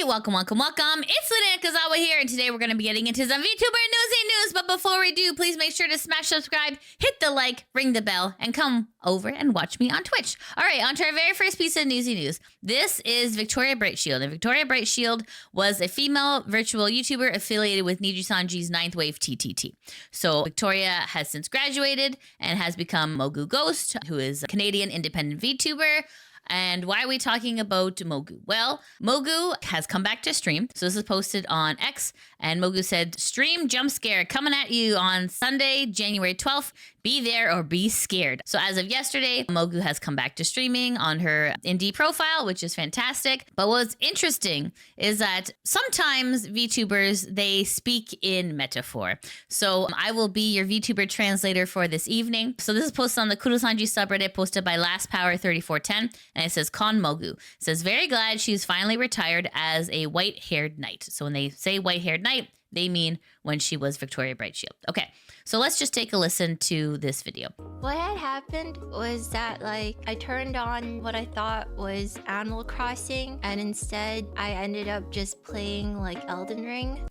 Hey, welcome. It's Lina Kazawa here, and today we're going to be getting into some VTuber news. But before we do, please make sure to smash subscribe, hit the like, ring the bell, and come over and watch me on Twitch. All right, on to our very first piece of Newsy news. This is Victoria Brightshield, and Victoria Brightshield was a female virtual YouTuber affiliated with NIJISANJI's 9th Wave TTT. So Victoria has since graduated and has become Mogu Ghost, who is a Canadian independent VTuber. And why are we talking about Mogu? Well, Mogu has come back to stream. So this is posted on X, and Mogu said, "Stream jump scare coming at you on Sunday, January 12th. Be there or be scared." So as of yesterday, Mogu has come back to streaming on her indie profile, which is fantastic. But what's interesting is that sometimes VTubers, they speak in metaphor. So I will be your VTuber translator for this evening. So this is posted on the KSON subreddit, posted by LastPower3410. And it says, "Con Mogu." It says, "Very glad she's finally retired as a white-haired knight." So when they say white-haired knight, they mean when she was Victoria Brightshield. Okay, so let's just take a listen to this video. What had happened was that, I turned on what I thought was Animal Crossing, and instead I ended up just playing, Elden Ring.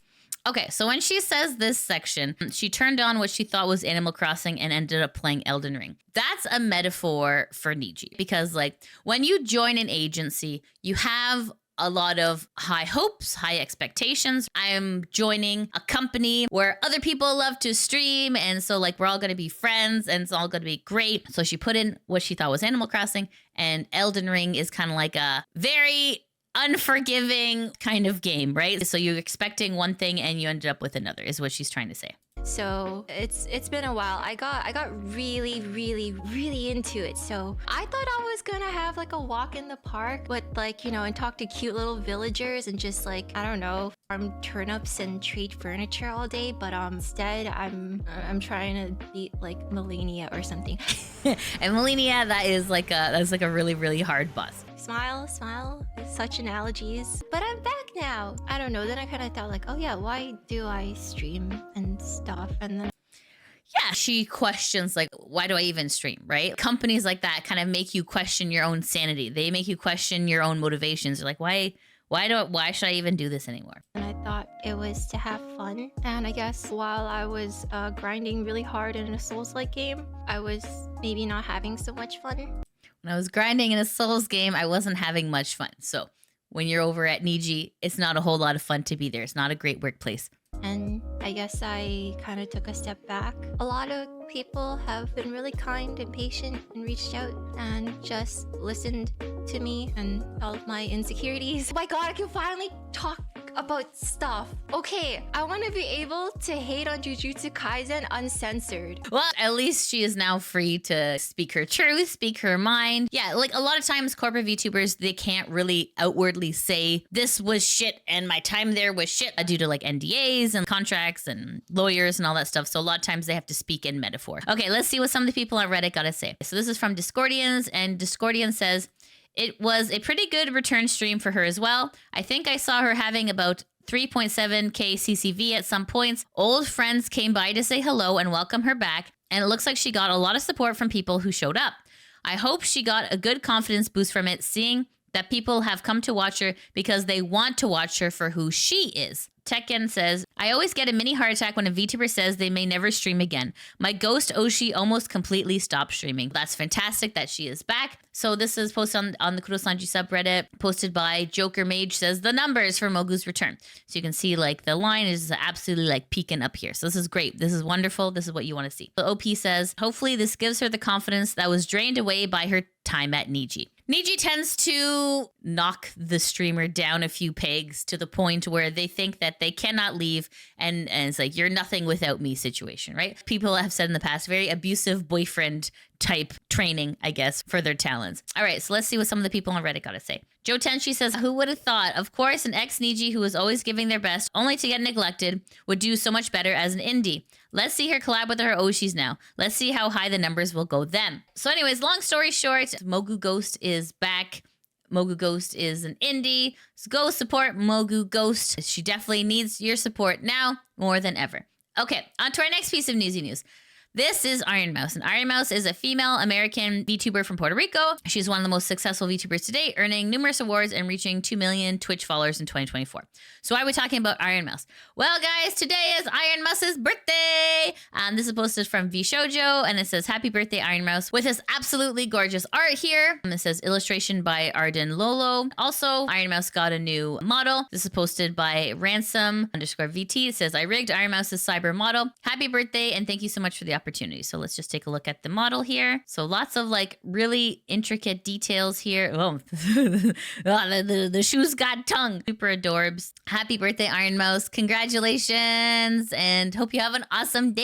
Okay, so when she says this section, she turned on what she thought was Animal Crossing and ended up playing Elden Ring. That's a metaphor for NIJI, because, when you join an agency, you have a lot of high hopes, high expectations. I'm joining a company where other people love to stream, and so we're all gonna be friends and it's all gonna be great. So she put in what she thought was Animal Crossing, and Elden Ring is kind of like a very unforgiving kind of game, right? So you're expecting one thing and you ended up with another, is what she's trying to say. So it's been a while. I got really into it. So I thought I was gonna have a walk in the park with and talk to cute little villagers and just I don't know, farm turnips and trade furniture all day. But instead I'm trying to beat Millennia or something. And Millennia, that's a really hard boss. Smile, such analogies. But I'm back now. I don't know. Then I kind of thought oh yeah, why do I stream and stuff? And then yeah, she questions why do I even stream, right? Companies like that kind of make you question your own sanity. They make you question your own motivations. You're why should I even do this anymore? And I thought it was to have fun. And I guess while I was grinding really hard in a Souls-like game, I was maybe not having so much fun. When I was grinding in a Souls game, I wasn't having much fun. So when you're over at NIJI, it's not a whole lot of fun to be there. It's not a great workplace. And I guess I kind of took a step back. A lot of people have been really kind and patient and reached out and just listened to me and all of my insecurities. Oh my god, I can finally talk about stuff. Okay, I want to be able to hate on Jujutsu Kaisen uncensored. Well, at least she is now free to speak her truth, speak her mind. Yeah, a lot of times corporate VTubers, they can't really outwardly say this was shit and my time there was shit due to NDAs and contracts and lawyers and all that stuff. So a lot of times they have to speak in metaphor. Okay, let's see what some of the people on Reddit gotta say. So this is from Discordians, and Discordian says, "It was a pretty good return stream for her as well. I think I saw her having about 3.7k CCV at some points. Old friends came by to say hello and welcome her back, and it looks like she got a lot of support from people who showed up. I hope she got a good confidence boost from it, seeing that people have come to watch her because they want to watch her for who she is." Tekken says, "I always get a mini heart attack when a VTuber says they may never stream again. My ghost Oshi almost completely stopped streaming." That's fantastic that she is back. So this is posted on the KSON subreddit, posted by Joker Mage, says the numbers for Mogu's return. So you can see the line is absolutely peeking up here. So this is great. This is wonderful. This is what you want to see. So OP says, "Hopefully this gives her the confidence that was drained away by her time at NIJI." NIJI tends to knock the streamer down a few pegs to the point where they think that they cannot leave, and it's you're nothing without me situation, right? People have said in the past, very abusive boyfriend type training, I guess, for their talents. All right, so let's see what some of the people on Reddit got to say. Joe Tenchi says, "Who would have thought? Of course, an ex-NIJI who was always giving their best, only to get neglected, would do so much better as an indie. Let's see her collab with her Oshis now. Let's see how high the numbers will go then." So anyways, long story short, Mogu Ghost is back. Mogu Ghost is an indie. So go support Mogu Ghost. She definitely needs your support now more than ever. Okay, on to our next piece of newsy news. This is Ironmouse, and Ironmouse is a female American VTuber from Puerto Rico. She's one of the most successful VTubers to date, earning numerous awards and reaching 2 million Twitch followers in 2024. So why are we talking about Ironmouse? Well, guys, today is Ironmouse's birthday. This is posted from VShojo, and it says, "Happy birthday, Ironmouse," with this absolutely gorgeous art here. And it says illustration by Arden Lolo. Also, Ironmouse got a new model. This is posted by ransom_VT. It says, "I rigged Ironmouse's cyber model. Happy birthday, and thank you so much for the opportunity." So let's just take a look at the model here. So lots of like really intricate details here. Oh, the shoes got tongue. Super adorbs. Happy birthday, Ironmouse. Congratulations, and hope you have an awesome day.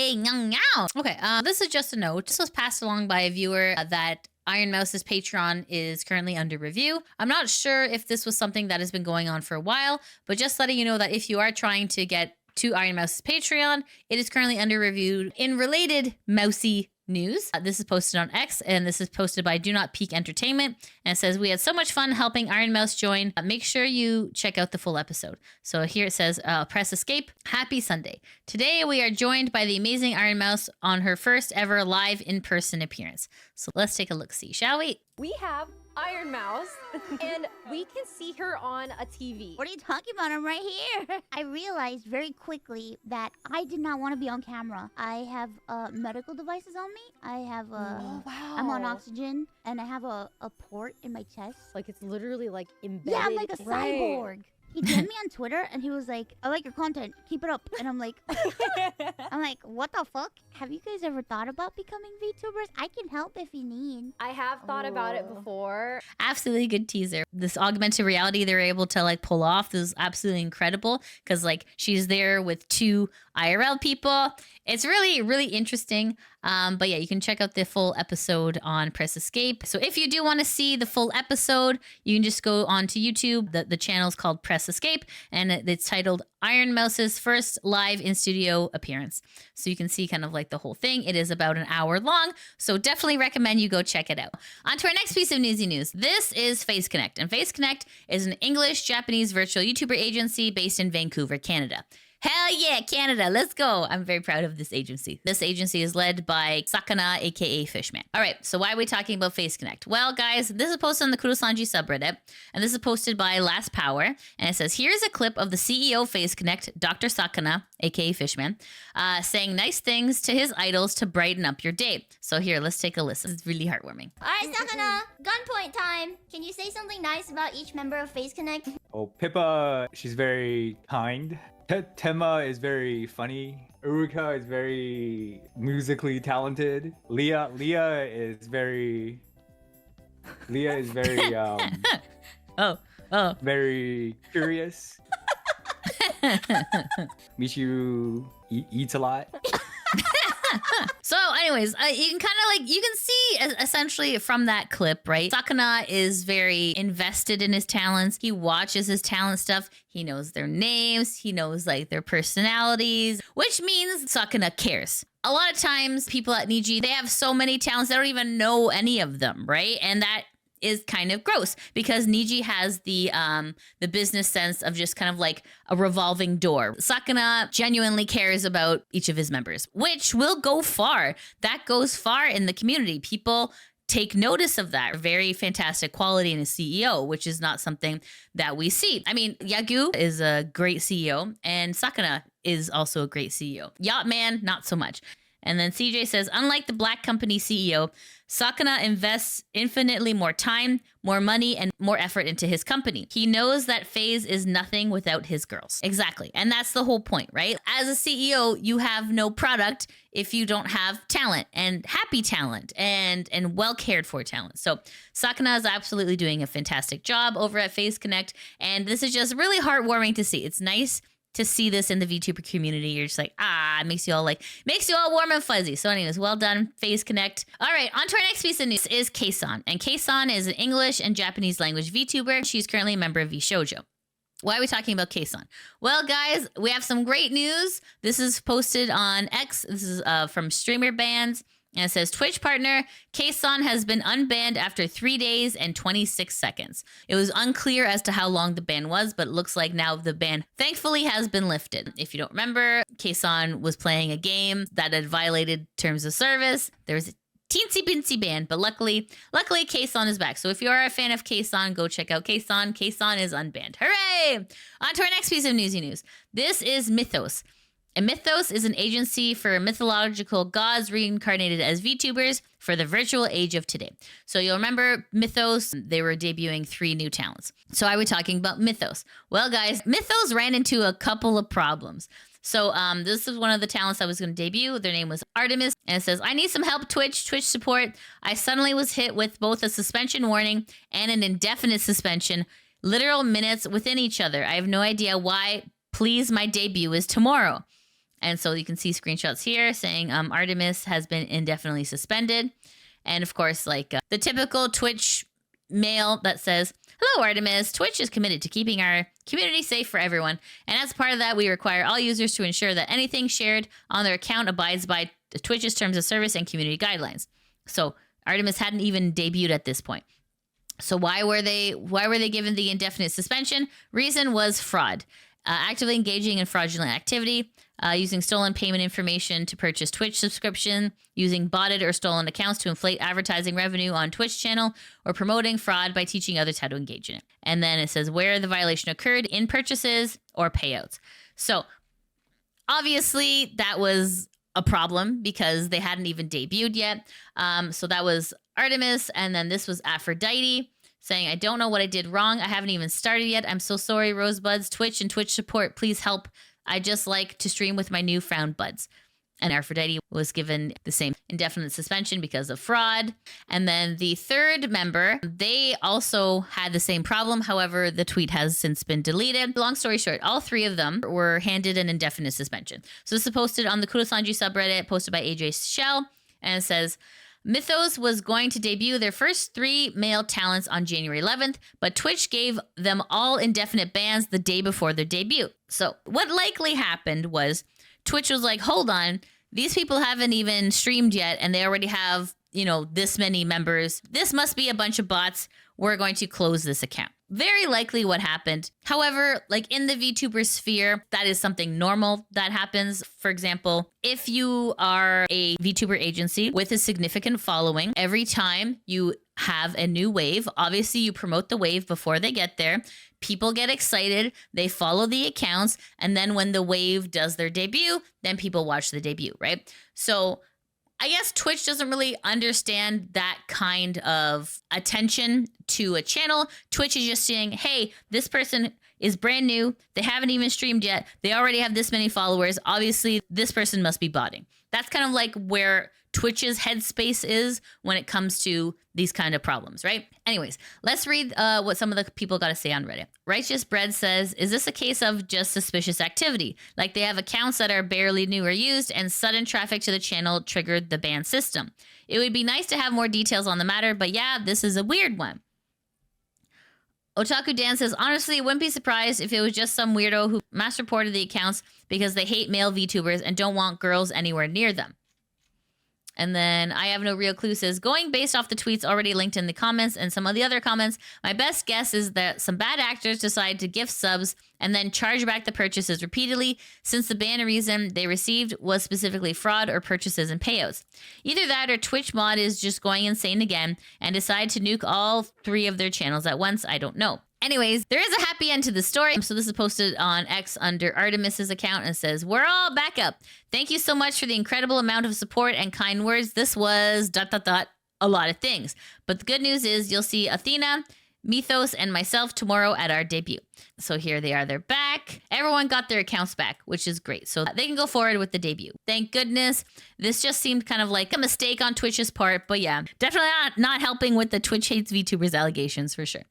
Okay, this is just a note. This was passed along by a viewer that Ironmouse's Patreon is currently under review. I'm not sure if this was something that has been going on for a while, but just letting you know that if you are trying to get to Ironmouse's Patreon, it is currently under review. In related mousy news, this is posted on X, and this is posted by Do Not Peak Entertainment, and it says, "We had so much fun helping Ironmouse join. Make sure you check out the full episode." So here it says, "Press escape. Happy Sunday. Today we are joined by the amazing Ironmouse on her first ever live in-person appearance." So let's take a look-see, shall we? We have Ironmouse, and we can see her on a TV. What are you talking about? I'm right here. I realized very quickly that I did not want to be on camera. I have medical devices on me. I have Oh, wow. I'm on oxygen, and I have a port in my chest. Like, it's literally like embedded. Yeah, I'm like a Right. cyborg. He DM'd me on Twitter, and he was like, "I like your content. Keep it up." And I'm like, what the fuck? Have you guys ever thought about becoming VTubers? I can help if you need. I have thought about it before. Absolutely good teaser. This augmented reality they're able to like pull off is absolutely incredible, because like she's there with 2 IRL people. It's really, really interesting. But yeah, you can check out the full episode on Press Escape. So if you do want to see the full episode, you can just go onto YouTube. The channel is called Press Escape, and it's titled Ironmouse's first live in-studio appearance. So you can see kind of like the whole thing. It is about an hour long, so definitely recommend you go check it out. On to our next piece of newsy news. This is Face Connect, and Face Connect is an English-Japanese virtual YouTuber agency based in Vancouver, Canada. Hell yeah, Canada, let's go. I'm very proud of this agency. This agency is led by Sakana, aka Fishman. All right, so why are we talking about Face Connect? Well, guys, this is posted on the Kurosanji subreddit, and this is posted by Last Power, and it says, "Here's a clip of the CEO of Face Connect, Dr. Sakana, aka Fishman, saying nice things to his idols to brighten up your day." So here, let's take a listen. It's really heartwarming. Alright, Sakana, gunpoint time. Can you say something nice about each member of Face Connect? Oh, Pippa, she's very kind. Tema is very funny. Uruka is very musically talented. Leah is very Oh. very curious. Michiru eats a lot. So anyways, you can kind of like, you can see essentially from that clip, right? Sakana is very invested in his talents. He watches his talent stuff. He knows their names. He knows like their personalities, which means Sakana cares. A lot of times people at NIJI, they have so many talents, they don't even know any of them, right? And that is kind of gross, because NIJI has the business sense of just kind of like a revolving door. Sakana genuinely cares about each of his members, which will go far. That goes far in the community. People take notice of that. Very fantastic quality in a CEO, which is not something that we see. I mean, Yagu is a great CEO, and Sakana is also a great CEO. Yachtman, not so much. And then CJ says, unlike the Black Company CEO, Sakana invests infinitely more time, more money, and more effort into his company. He knows that FaZe is nothing without his girls. Exactly. And that's the whole point, right? As a CEO, you have no product if you don't have talent, and happy talent, and well cared for talent. So Sakana is absolutely doing a fantastic job over at FaZe Connect. And this is just really heartwarming to see. It's nice to see this in the VTuber community. You're just like, it makes you all warm and fuzzy. So anyways, well done, FaZe Connect. All right, on to our next piece of news is KSON. And KSON is an English and Japanese language VTuber. She's currently a member of VShojo. Why are we talking about KSON? Well, guys, we have some great news. This is posted on X. This is from Streamer Bands. And it says, Twitch partner KSON has been unbanned after 3 days and 26 seconds. It was unclear as to how long the ban was, but it looks like now the ban thankfully has been lifted. If you don't remember, KSON was playing a game that had violated terms of service. There was a teensy binsy ban, but luckily KSON is back. So if you are a fan of KSON, go check out KSON. KSON is unbanned. Hooray! On to our next piece of newsy news. This is Mythos. And Mythos is an agency for mythological gods reincarnated as VTubers for the virtual age of today. So you'll remember Mythos, they were debuting 3 new talents. So I was talking about Mythos. Well, guys, Mythos ran into a couple of problems. So this is one of the talents that was going to debut. Their name was Artemis. And it says, I need some help, Twitch support. I suddenly was hit with both a suspension warning and an indefinite suspension, literal minutes within each other. I have no idea why. Please, my debut is tomorrow. And so you can see screenshots here saying Artemis has been indefinitely suspended. And of course, like the typical Twitch mail that says, hello, Artemis. Twitch is committed to keeping our community safe for everyone. And as part of that, we require all users to ensure that anything shared on their account abides by Twitch's terms of service and community guidelines. So Artemis hadn't even debuted at this point. So why were they given the indefinite suspension? Reason was fraud. Actively engaging in fraudulent activity, using stolen payment information to purchase Twitch subscription, using botted or stolen accounts to inflate advertising revenue on Twitch channel, or promoting fraud by teaching others how to engage in it. And then it says where the violation occurred, in purchases or payouts. So obviously that was a problem because they hadn't even debuted yet. So that was Artemis, and then this was Aphrodite, saying, I don't know what I did wrong. I haven't even started yet. I'm so sorry, Rosebuds. Twitch and Twitch support, please help. I just like to stream with my newfound buds. And Aphrodite was given the same indefinite suspension because of fraud. And then the third member, they also had the same problem. However, the tweet has since been deleted. Long story short, all 3 of them were handed an indefinite suspension. So this is posted on the KSON subreddit, posted by AJ Shell. And it says, Mythos was going to debut their first 3 male talents on January 11th, but Twitch gave them all indefinite bans the day before their debut. So what likely happened was Twitch was like, hold on, these people haven't even streamed yet and they already have, this many members. This must be a bunch of bots. We're going to close this account. Very likely what happened. However, like in the VTuber sphere, that is something normal that happens. For example, if you are a VTuber agency with a significant following, every time you have a new wave, obviously you promote the wave before they get there. People get excited, they follow the accounts, and then when the wave does their debut, then people watch the debut, right? So I guess Twitch doesn't really understand that kind of attention to a channel. Twitch is just saying, hey, this person is brand new. They haven't even streamed yet. They already have this many followers. Obviously, this person must be botting. That's kind of like where Twitch's headspace is when it comes to these kind of problems, right? Anyways, let's read what some of the people got to say on Reddit. Righteous Bread says, is this a case of just suspicious activity? Like they have accounts that are barely new or used and sudden traffic to the channel triggered the ban system. It would be nice to have more details on the matter, but yeah, this is a weird one. Otaku Dan says, honestly, wouldn't be surprised if it was just some weirdo who mass reported the accounts because they hate male VTubers and don't want girls anywhere near them. And then I have no real clue says, going based off the tweets already linked in the comments and some of the other comments, my best guess is that some bad actors decide to gift subs and then charge back the purchases repeatedly since the ban reason they received was specifically fraud or purchases and payouts. Either that or Twitch mod is just going insane again and decide to nuke all 3 of their channels at once. I don't know. Anyways, there is a happy end to the story. So this is posted on X under Artemis's account and says, we're all back up. Thank you so much for the incredible amount of support and kind words. This was ... a lot of things. But the good news is you'll see Athena, Mythos, and myself tomorrow at our debut. So here they are. They're back. Everyone got their accounts back, which is great. So they can go forward with the debut. Thank goodness. This just seemed kind of like a mistake on Twitch's part. But yeah, definitely not helping with the Twitch hates VTubers allegations for sure.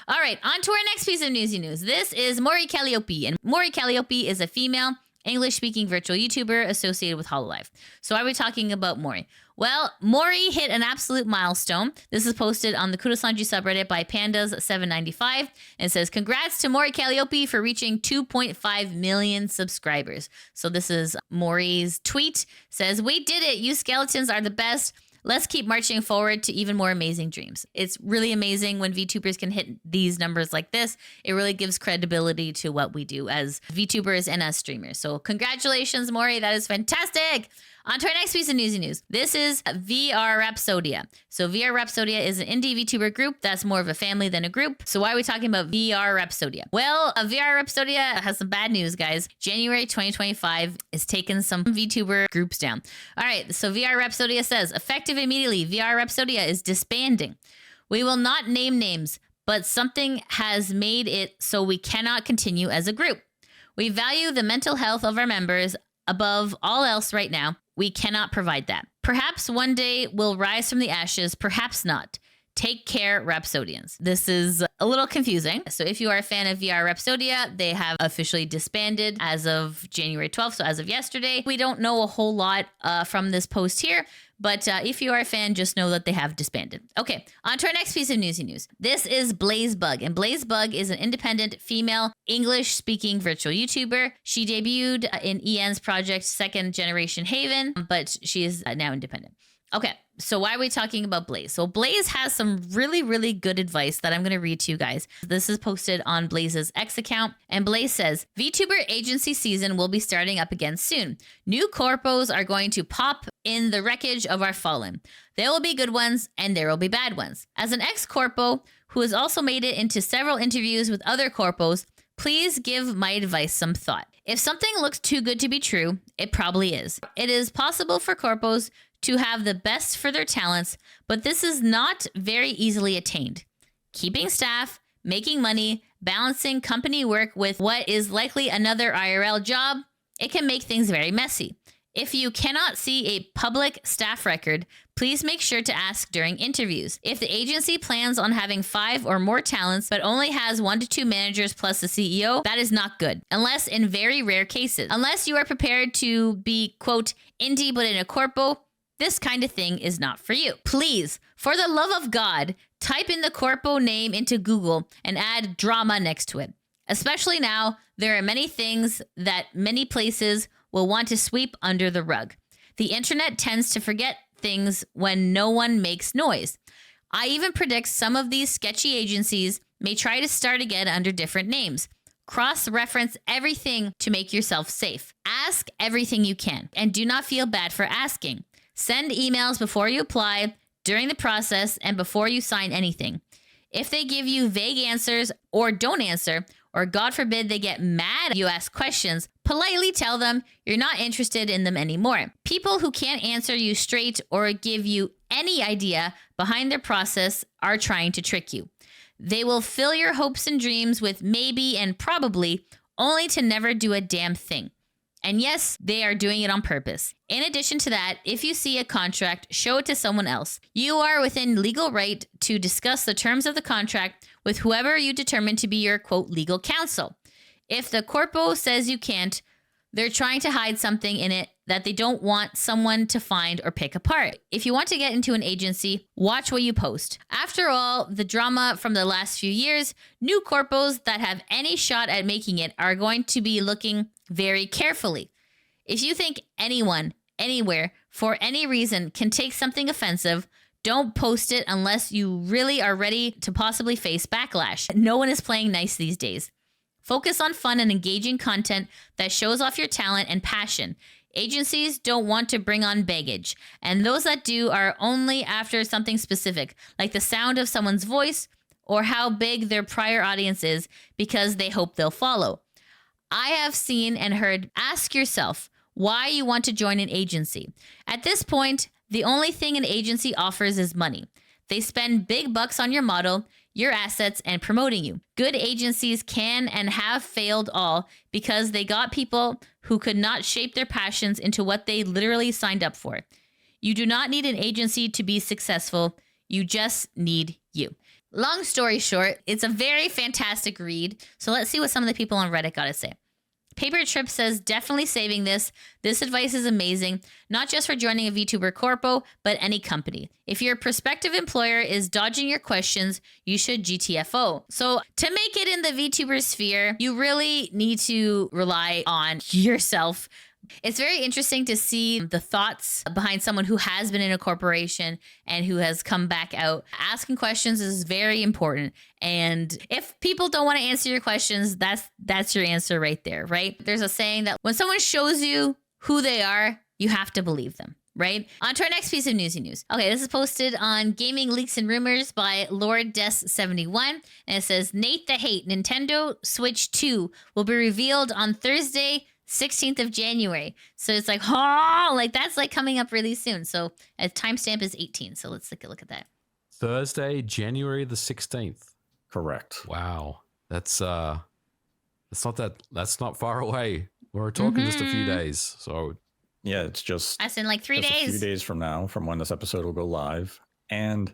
All right, on to our next piece of newsy news. This is Mori Calliope. And Mori Calliope is a female English-speaking virtual YouTuber associated with HOLOLIVE. So why are we talking about Mori? Well, Mori hit an absolute milestone. This is posted on the Kurosanji subreddit by Pandas795 and says, congrats to Mori Calliope for reaching 2.5 million subscribers. So this is Mori's tweet. Says, we did it. You skeletons are the best. Let's keep marching forward to even more amazing dreams. It's really amazing when VTubers can hit these numbers like this. It really gives credibility to what we do as VTubers and as streamers. So congratulations, Mori. That is fantastic. On to our next piece of Newsy News. This is VR Rhapsodia. So VR Rhapsodia is an indie VTuber group that's more of a family than a group. So why are we talking about VR Rhapsodia? Well, VR Rhapsodia has some bad news, guys. January 2025 is taking some VTuber groups down. All right, so VR Rhapsodia says, effective immediately, VR Rhapsodia is disbanding. We will not name names, but something has made it so we cannot continue as a group. We value the mental health of our members above all else right now. We cannot provide that. Perhaps one day we'll rise from the ashes, perhaps not. Take care, Rhapsodians. This is a little confusing. So if you are a fan of VR Rhapsodia, they have officially disbanded as of January 12th, so as of yesterday. We don't know a whole lot from this post here, but if you are a fan, just know that they have disbanded. Okay, on to our next piece of Newsy News. This is Blazebug, and Blazebug is an independent female English-speaking virtual YouTuber. She debuted in Eien's project Second Generation Haven, but she is now independent. Okay, so why are we talking about Blaze? So Blaze has some really, really good advice that I'm going to read to you guys. This is posted on Blaze's X account. And Blaze says, VTuber agency season will be starting up again soon. New corpos are going to pop in the wreckage of our fallen. There will be good ones and there will be bad ones. As an ex-corpo who has also made it into several interviews with other corpos, please give my advice some thought. If something looks too good to be true, it probably is. It is possible for corpos to have the best for their talents, but this is not very easily attained. Keeping staff, making money, balancing company work with what is likely another IRL job, it can make things very messy. If you cannot see a public staff record, please make sure to ask during interviews. If the agency plans on having 5 or more talents, but only has 1 to 2 managers plus the CEO, that is not good, unless in very rare cases. Unless you are prepared to be, quote, indie but in a corpo, this kind of thing is not for you. Please, for the love of God, type in the corpo name into Google and add drama next to it. Especially now, there are many things that many places will want to sweep under the rug. The internet tends to forget things when no one makes noise. I even predict some of these sketchy agencies may try to start again under different names. Cross-reference everything to make yourself safe. Ask everything you can, and do not feel bad for asking. Send emails before you apply, during the process, and before you sign anything. If they give you vague answers or don't answer, or God forbid they get mad if you ask questions, politely tell them you're not interested in them anymore. People who can't answer you straight or give you any idea behind their process are trying to trick you. They will fill your hopes and dreams with maybe and probably, only to never do a damn thing. And yes, they are doing it on purpose. In addition to that, if you see a contract, show it to someone else. You are within legal right to discuss the terms of the contract with whoever you determine to be your, quote, legal counsel. If the corpo says you can't, they're trying to hide something in it that they don't want someone to find or pick apart. If you want to get into an agency, watch what you post. After all, the drama from the last few years, new corpos that have any shot at making it are going to be looking very carefully. If you think anyone, anywhere, for any reason can take something offensive, don't post it unless you really are ready to possibly face backlash. No one is playing nice these days. Focus on fun and engaging content that shows off your talent and passion. Agencies don't want to bring on baggage, and those that do are only after something specific, like the sound of someone's voice or how big their prior audience is, because they hope they'll follow. I have seen and heard, ask yourself why you want to join an agency. At this point, the only thing an agency offers is money. They spend big bucks on your model, your assets, and promoting you. Good agencies can and have failed all because they got people who could not shape their passions into what they literally signed up for. You do not need an agency to be successful. You just need you. Long story short, it's a very fantastic read. So let's see what some of the people on Reddit got to say. Paper Trip says, definitely saving this. This advice is amazing, not just for joining a VTuber corpo, but any company. If your prospective employer is dodging your questions, you should GTFO. So to make it in the VTuber sphere, you really need to rely on yourself. It's very interesting to see the thoughts behind someone who has been in a corporation and who has come back out. Asking questions is very important. And if people don't want to answer your questions, that's your answer right there, right? There's a saying that when someone shows you who they are, you have to believe them. Right? On to our next piece of Newsy news. Okay, this is posted on Gaming Leaks and Rumors by Lord Des71. And it says, Nate the Hate, Nintendo Switch 2 will be revealed on Thursday, 16th of January. So it's like, oh, like that's like coming up really soon. So a timestamp is 18. So let's take a look at that. Thursday, January the 16th. Correct. Wow. That's not far away. We're talking just a few days. So yeah, it's just that's in like 3 just days. A few days from now, from when this episode will go live. And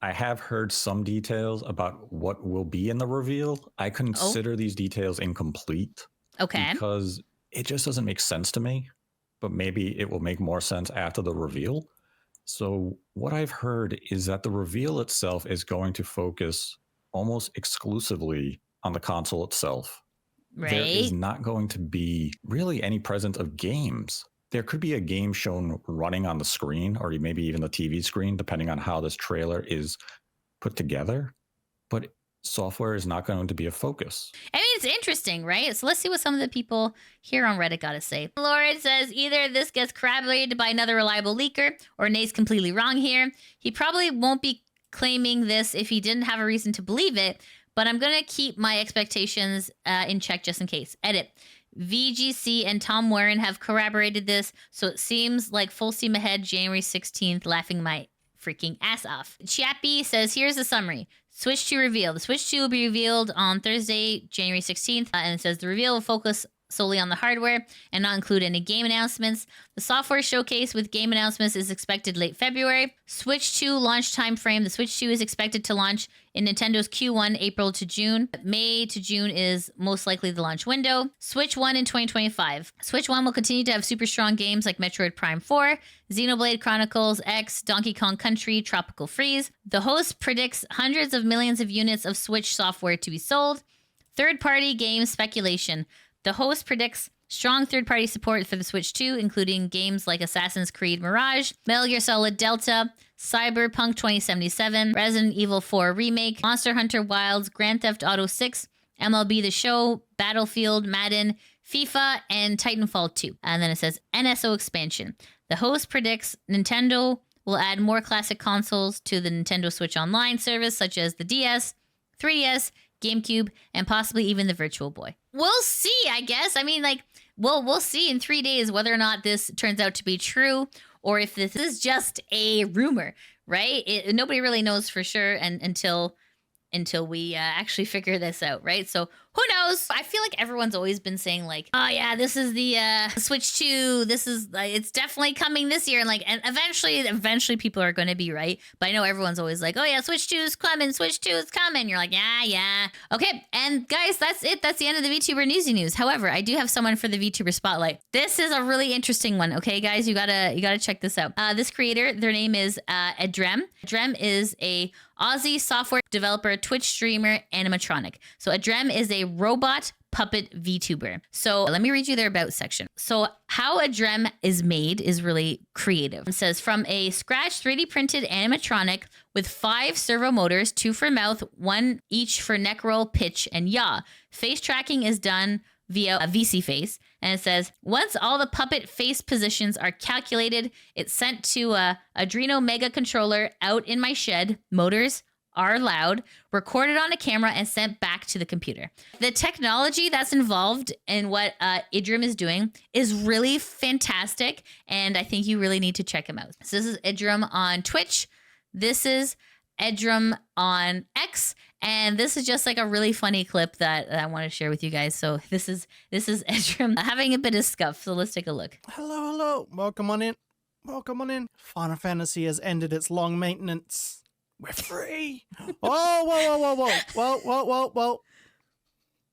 I have heard some details about what will be in the reveal. I consider these details incomplete. Okay. Because it just doesn't make sense to me. But maybe it will make more sense after the reveal. So what I've heard is that the reveal itself is going to focus almost exclusively on the console itself. Right. There is not going to be really any presence of games. There could be a game shown running on the screen or maybe even the TV screen, depending on how this trailer is put together. But software is not going to be a focus. I mean, it's interesting, right? So let's see what some of the people here on Reddit got to say. Lord says either this gets corroborated by another reliable leaker or Nate's completely wrong here. He probably won't be claiming this if he didn't have a reason to believe it, but I'm going to keep my expectations in check just in case. Edit. VGC and Tom Warren have corroborated this, so it seems like full steam ahead January 16th, laughing my freaking ass off. Chappie says, here's the summary. Switch 2 reveal. The Switch 2 will be revealed on Thursday, January 16th, and it says the reveal will focus solely on the hardware and not include any game announcements. The software showcase with game announcements is expected late February. Switch 2 launch time frame. The Switch 2 is expected to launch in Nintendo's Q1, April to June. May to June is most likely the launch window. Switch 1 in 2025. Switch 1 will continue to have super strong games like Metroid Prime 4, Xenoblade Chronicles X, Donkey Kong Country, Tropical Freeze. The host predicts hundreds of millions of units of Switch software to be sold. Third-party game speculation. The host predicts strong third-party support for the Switch 2, including games like Assassin's Creed Mirage, Metal Gear Solid Delta, Cyberpunk 2077, Resident Evil 4 Remake, Monster Hunter Wilds, Grand Theft Auto 6, MLB The Show, Battlefield, Madden, FIFA, and Titanfall 2. And then it says NSO expansion. The host predicts Nintendo will add more classic consoles to the Nintendo Switch Online service, such as the DS, 3DS, GameCube, and possibly even the Virtual Boy. We'll see, I guess. I mean, like, we'll see in 3 days whether or not this turns out to be true or if this is just a rumor, right? Nobody really knows for sure until we actually figure this out, right? So who knows? I feel like everyone's always been saying like, oh yeah, this is the Switch 2. This is it's definitely coming this year, and eventually people are going to be right. But I know everyone's always like, oh yeah, Switch 2 is coming. Switch 2 is coming. You're like, yeah. Okay, and guys, that's it. That's the end of the VTuber Newsy news. However, I do have someone for the VTuber Spotlight. This is a really interesting one. Okay, guys, you gotta check this out. This creator, their name is Edrem. Edrem is a Aussie software developer, Twitch streamer, animatronic. So Edrem is a robot puppet VTuber. So let me read you their about section. So how Edrem is made is really creative. It says, from a scratch 3D printed animatronic with 5 servo motors, 2 for mouth, 1 each for neck roll, pitch, and yaw. Face tracking is done via a VC face. And it says, once all the puppet face positions are calculated, it's sent to a Adreno Mega controller out in my shed. Motors are loud, recorded on a camera, and sent back to the computer. The technology that's involved in what Idrim is doing is really fantastic, and I think you really need to check him out. So this is Idrim on Twitch. This is Edrum on X, and this is just like a really funny clip that I want to share with you guys. So this is Edrum having a bit of scuff. So let's take a look. Hello. Welcome on in. Final Fantasy has ended its long maintenance. We're free. Whoa. Whoa.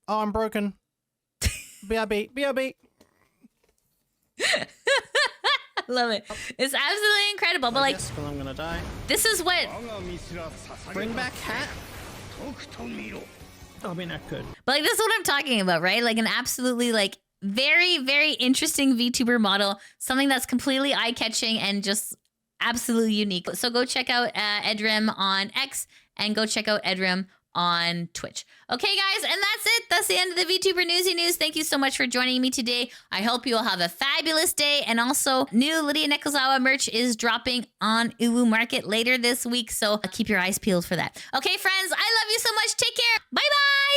Oh, I'm broken. BRB, BRB. Love it. It's absolutely incredible. But like, Yes, well, I'm gonna die. this is what. Bring back hat. I mean, I could. But like, this is what I'm talking about, right? Like an absolutely like very, very interesting VTuber model, something that's completely eye-catching and just absolutely unique. So go check out Edrim on X and go check out Edrim on Twitch. Okay, guys, and that's it. That's the end of the VTuber Newsy News. Thank you so much for joining me today. I hope you will have a fabulous day. And also, new Lydia Nekozawa merch is dropping on Uwu Market later this week, so keep your eyes peeled for that. Okay, friends, I love you so much. Take care. Bye-bye.